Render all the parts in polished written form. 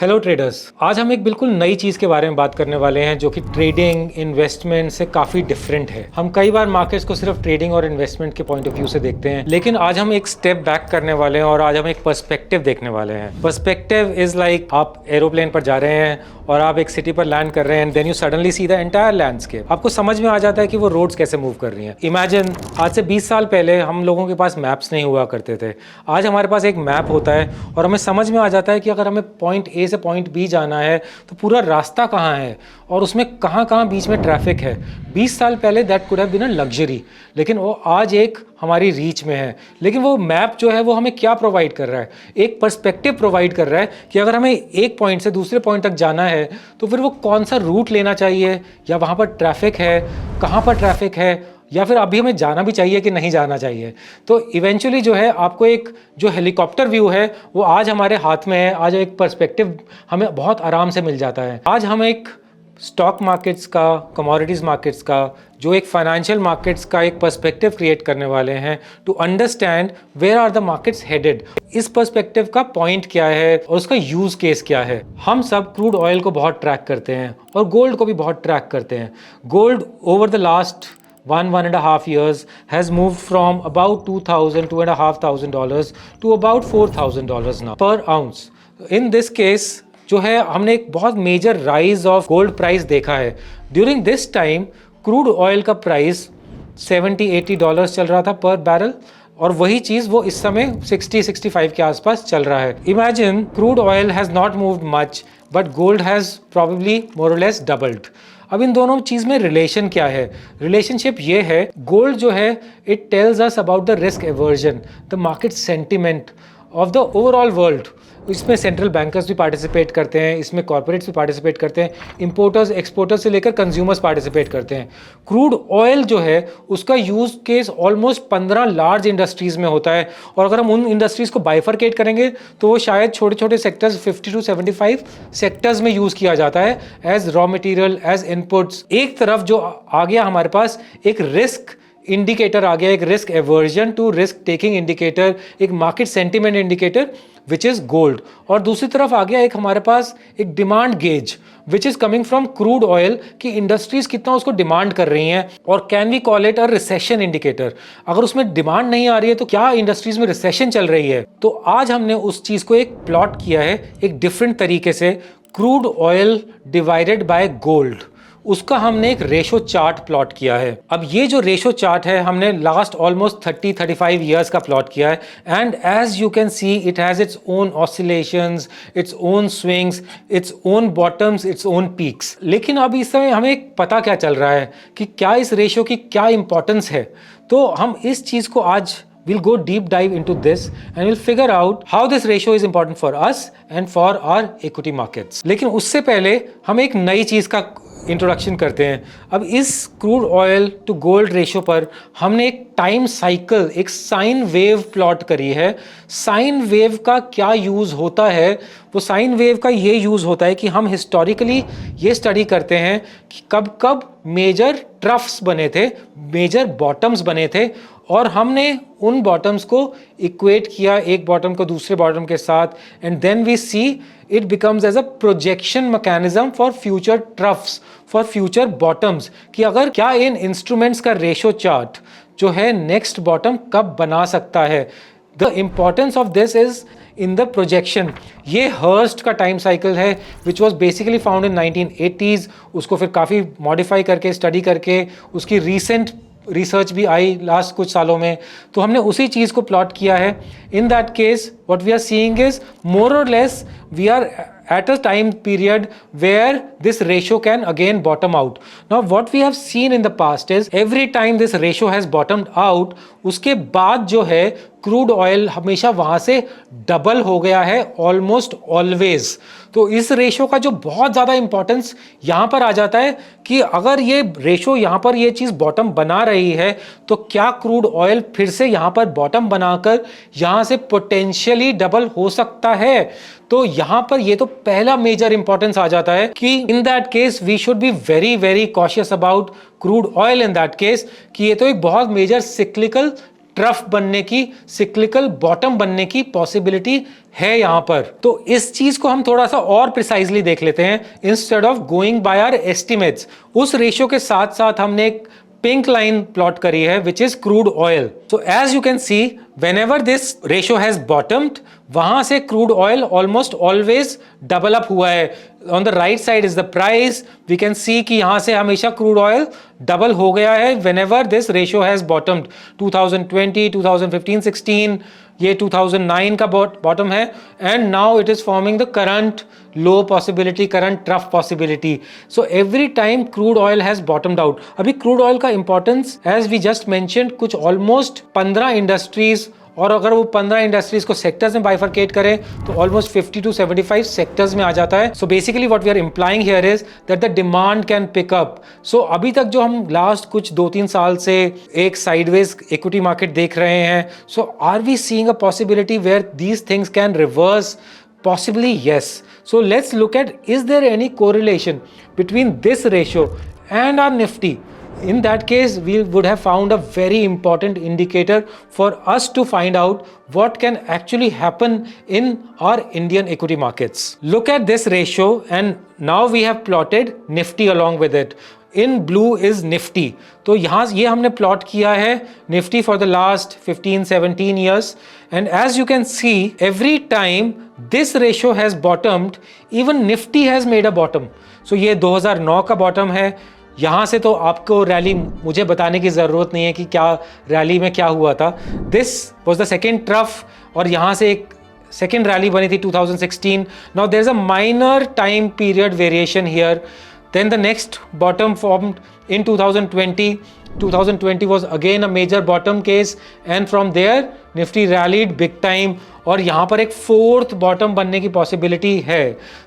Hello traders, आज हम एक बिल्कुल नई चीज़ के बारे में बात करने वाले हैं जो कि ट्रेडिंग इन्वेस्टमेंट से काफ़ी डिफरेंट है। हम कई बार मार्केट्स को सिर्फ ट्रेडिंग और इन्वेस्टमेंट के पॉइंट ऑफ व्यू से देखते हैं, लेकिन आज हम एक स्टेप बैक करने वाले हैं और आज हम एक पर्सपेक्टिव देखने वाले हैं। पर्सपेक्टिव इज लाइक आप एरोप्लेन पर जा रहे हैं और आप एक सिटी पर लैंड कर रहे हैं, then you suddenly see the entire landscape. आपको समझ में आ जाता है कि वो रोड्स कैसे मूव कर रही हैं। इमेजिन आज से 20 साल पहले हम लोगों के पास मैप्स नहीं हुआ करते थे। आज हमारे पास एक मैप होता है और हमें समझ में आ जाता है कि अगर हमें पॉइंट ए से पॉइंट बी जाना है तो पूरा रास्ता कहाँ है और उसमें कहाँ कहाँ बीच में ट्रैफिक है। 20 साल पहले that could have been a luxury, लेकिन वो आज एक हमारी रीच में है। लेकिन वो मैप जो है वो हमें क्या प्रोवाइड कर रहा है? एक पर्सपेक्टिव प्रोवाइड कर रहा है कि अगर हमें एक पॉइंट से दूसरे पॉइंट तक जाना है तो फिर वो कौन सा रूट लेना चाहिए, या वहाँ पर ट्रैफिक है, कहाँ पर ट्रैफिक है, या फिर अभी हमें जाना भी चाहिए कि नहीं जाना चाहिए। तो इवेंचुअली जो है आपको एक जो हेलीकॉप्टर व्यू है वो आज हमारे हाथ में है। आज एक पर्सपेक्टिव हमें बहुत आराम से मिल जाता है। आज हम एक स्टॉक मार्केट्स का, कमोडिटीज़ मार्केट्स का, जो एक फाइनेंशियल मार्केट्स का एक पर्सपेक्टिव क्रिएट करने वाले हैं to understand where are the markets headed. इस पर्सपेक्टिव का पॉइंट क्या है और उसका यूज केस क्या है। हम सब क्रूड ऑयल को बहुत ट्रैक करते हैं और गोल्ड को भी बहुत ट्रैक करते हैं। Gold over the last 1.5 years has moved from about $2,500 to about $4,000 now per ounce. In this case जो है हमने एक बहुत major rise of gold price देखा है। During this time crude oil का प्राइस $70-80 चल रहा था पर बैरल, और वही चीज़ वो इस समय 60-65 के आसपास चल रहा है। Imagine crude oil has not moved much but gold has probably more और लेस डबल्ड। अब इन दोनों चीज़ में रिलेशन क्या है? रिलेशनशिप ये है, गोल्ड जो है it tells us about the risk aversion, the market sentiment of the overall world. इसमें सेंट्रल बैंकर्स भी पार्टिसिपेट करते हैं, इसमें कॉर्पोरेट्स भी पार्टिसिपेट करते हैं, इंपोर्टर्स एक्सपोर्टर्स से लेकर कंज्यूमर्स पार्टिसिपेट करते हैं। क्रूड ऑयल जो है उसका use case almost 15 large industries में होता है, और अगर हम उन इंडस्ट्रीज़ को बाइफरकेट करेंगे तो वो शायद छोटे छोटे सेक्टर्स 50 to 75 सेक्टर्स में यूज़ किया जाता है as raw material, as inputs. एक तरफ जो आ गया हमारे पास एक रिस्क इंडिकेटर आ गया, एक risk aversion to risk taking indicator, एक market sentiment indicator which is gold, और दूसरी तरफ आ गया एक हमारे पास एक demand gauge which is coming from crude oil कि इंडस्ट्रीज कितना उसको डिमांड कर रही हैं, और can we call it a recession indicator. अगर उसमें डिमांड नहीं आ रही है तो क्या इंडस्ट्रीज में रिसेशन चल रही है? तो आज हमने उस चीज को एक प्लॉट किया है एक डिफरेंट तरीके से, crude oil divided by gold. उसका हमने एक रेशो चार्ट प्लॉट किया है। अब ये जो रेशो चार्ट है हमने लास्ट ऑलमोस्ट 30-35 ईयर्स का प्लॉट किया है, and as you can see it has its own oscillations, its own swings, its own bottoms, its own peaks. लेकिन अब इस समय हमें पता क्या चल रहा है कि क्या इस रेशो की क्या इंपॉर्टेंस है। तो हम इस चीज को आज we'll go deep dive into this and we'll figure out how this ratio is important for us and for our equity markets. लेकिन उससे पहले हम एक नई चीज़ का इंट्रोडक्शन करते हैं। अब इस crude oil to gold ratio पर हमने एक टाइम साइकिल, एक साइन वेव प्लॉट करी है। साइन वेव का क्या यूज़ होता है? वो साइन वेव का ये यूज़ होता है कि हम हिस्टोरिकली ये स्टडी करते हैं कि कब कब मेजर ट्रफ्स बने थे, मेजर बॉटम्स बने थे, और हमने उन बॉटम्स को इक्वेट किया एक बॉटम को दूसरे बॉटम के साथ, and then we see it becomes as a projection mechanism for future troughs, for future bottoms, कि अगर क्या इन इंस्ट्रूमेंट्स का रेशो चार्ट जो है नेक्स्ट बॉटम कब बना सकता है। The importance of this is in the projection. ये हर्स्ट का टाइम साइकिल है which was basically found in 1980s। उसको फिर काफ़ी मॉडिफाई करके, स्टडी करके, उसकी रीसेंट रिसर्च भी आई लास्ट कुछ सालों में, तो हमने उसी चीज़ को प्लॉट किया है। In that case what we are seeing is more और less we are at a time period where this ratio can again bottom out. Now what we have seen in the past is every time this ratio has bottomed out, उसके बाद जो है crude oil हमेशा वहाँ से double हो गया है ऑलमोस्ट ऑलवेज। तो इस रेशो का जो बहुत ज़्यादा इंपॉर्टेंस यहाँ पर आ जाता है कि अगर ये रेशो यहाँ पर ये चीज़ बॉटम बना रही है तो क्या क्रूड ऑयल फिर से यहाँ पर बॉटम बनाकर यहाँ से पोटेंशियली डबल हो सकता है। तो यहाँ पर ये तो पहला मेजर इंपॉर्टेंस आ जाता है कि in that case we should be very very cautious about crude oil in that case, कि ये तो एक बहुत मेजर सिक्लिकल ट्रफ बनने की, सिक्लिकल बॉटम बनने की पॉसिबिलिटी है यहां पर। तो इस चीज को हम थोड़ा सा और प्रिसाइजली देख लेते हैं instead of going by our estimates. उस रेशियो के साथ साथ हमने एक पिंक लाइन प्लॉट करी है which is crude oil. So as you can see whenever this ratio has bottomed, वहां से crude oil almost always double up हुआ है। On the right side is the price, we can see कि यहां से हमेशा क्रूड ऑयल डबल हो गया है whenever this ratio has bottomed. 2020, 2015, 16, ये 2009 का बॉटम है and now it is forming the current low possibility, current trough possibility. So every time crude oil has bottomed out. अभी क्रूड ऑयल का importance as we just mentioned कुछ almost 15 industries, और अगर वो 15 industries को sectors में bifurcate करें तो ऑलमोस्ट 50 to 75 सेक्टर्स में आ जाता है। So basically what we are implying here is that the demand can pick up. So अभी तक जो हम लास्ट कुछ 2-3 साल से एक साइडवेज इक्विटी मार्केट देख रहे हैं, so are we seeing a possibility where these things can reverse? Possibly yes. So let's look at, is there any correlation between this ratio and our Nifty? In that case, we would have found a very important indicator for us to find out what can actually happen in our Indian equity markets. Look at this ratio and now we have plotted Nifty along with it. In blue is Nifty. तो यहाँ ये हमने plot किया है Nifty for the last 15-17 years and as you can see every time this ratio has bottomed, even Nifty has made a bottom. So ये 2009 का bottom है। यहाँ से तो आपको रैली मुझे बताने की ज़रूरत नहीं है कि क्या रैली में क्या हुआ था। This was the second trough और यहाँ से एक सेकेंड रैली बनी थी 2016. Now there is a minor time period variation here. Then the next bottom formed in 2020. 2020 was again a major bottom case and from there Nifty rallied big time और यहाँ पर एक फोर्थ बॉटम बनने की possibility है।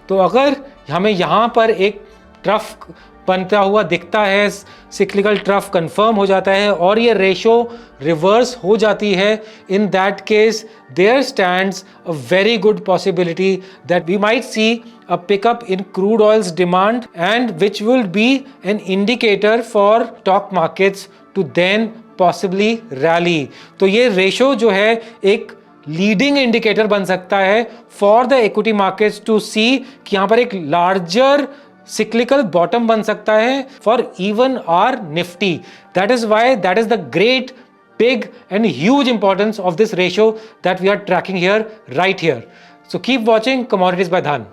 तो अगर हमें यहाँ पर एक ट्रफ बनता हुआ दिखता है, सिक्लिकल ट्रफ कंफर्म हो जाता है और ये रेशो रिवर्स हो जाती है, in that case there stands a very good possibility that we might see a pickup in crude oil's demand and which will be an indicator for stock markets to then possibly rally. तो ये ratio जो है एक leading indicator बन सकता है for the equity markets to see कि यहाँ पर एक लार्जर cyclical bottom बन सकता है for even our Nifty. That is why that is the great big and huge importance of this ratio that we are tracking here right here. So keep watching Commodities by Dhan.